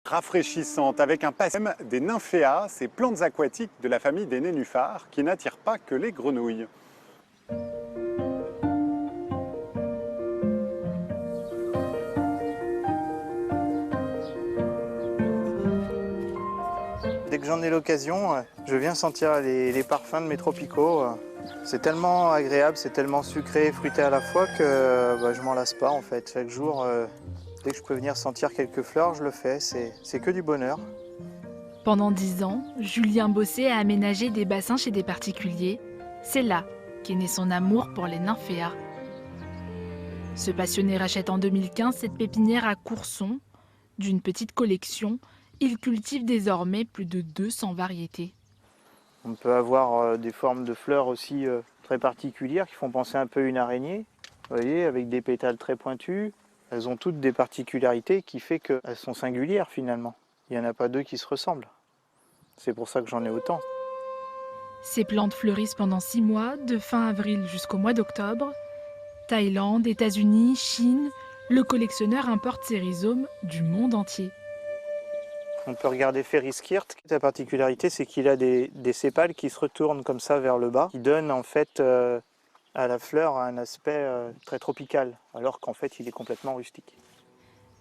Rafraîchissante avec un passème des nymphéas, ces plantes aquatiques de la famille des nénuphars qui n'attirent pas que les grenouilles. Dès que j'en ai l'occasion, je viens sentir les parfums de mes tropicaux. C'est tellement agréable, c'est tellement sucré et fruité à la fois que je m'en lasse pas en fait. Chaque jour, dès que je peux venir sentir quelques fleurs, je le fais. C'est que du bonheur. Pendant 10 ans, Julien Bosset a aménagé des bassins chez des particuliers. C'est là qu'est né son amour pour les nymphéas. Ce passionné rachète en 2015 cette pépinière à Courson. D'une petite collection, il cultive désormais plus de 200 variétés. On peut avoir des formes de fleurs aussi très particulières qui font penser un peu à une araignée. Vous voyez, avec des pétales très pointus. Elles ont toutes des particularités qui fait qu'elles sont singulières finalement. Il n'y en a pas deux qui se ressemblent. C'est pour ça que j'en ai autant. Ces plantes fleurissent pendant 6 mois, de fin avril jusqu'au mois d'octobre. Thaïlande, États-Unis, Chine, le collectionneur importe ces rhizomes du monde entier. On peut regarder Ferriskirt. La particularité, c'est qu'il a des sépales qui se retournent comme ça vers le bas, qui donnent en fait à la fleur un aspect très tropical, alors qu'en fait, il est complètement rustique.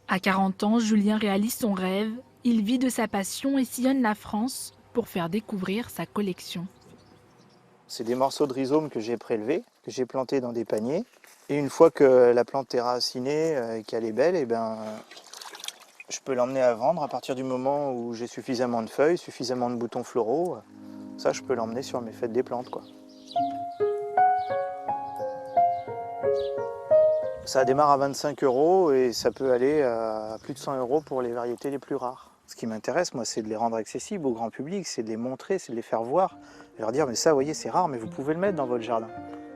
À 40 ans, Julien réalise son rêve. Il vit de sa passion et sillonne la France pour faire découvrir sa collection. C'est des morceaux de rhizome que j'ai prélevés, que j'ai plantés dans des paniers. Et une fois que la plante est racinée et qu'elle est belle, je peux l'emmener à vendre à partir du moment où j'ai suffisamment de feuilles, suffisamment de boutons floraux. Ça, je peux l'emmener sur mes fêtes des plantes, quoi. Ça démarre à 25 € et ça peut aller à plus de 100 € pour les variétés les plus rares. Ce qui m'intéresse, moi, c'est de les rendre accessibles au grand public, c'est de les montrer, c'est de les faire voir. Et leur dire, mais ça, vous voyez, c'est rare, mais vous pouvez le mettre dans votre jardin.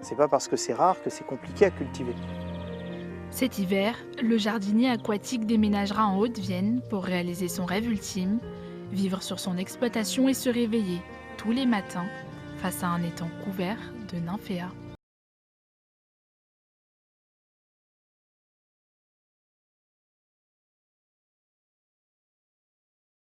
C'est pas parce que c'est rare que c'est compliqué à cultiver. Cet hiver, le jardinier aquatique déménagera en Haute-Vienne pour réaliser son rêve ultime, vivre sur son exploitation et se réveiller tous les matins face à un étang couvert de nymphéas.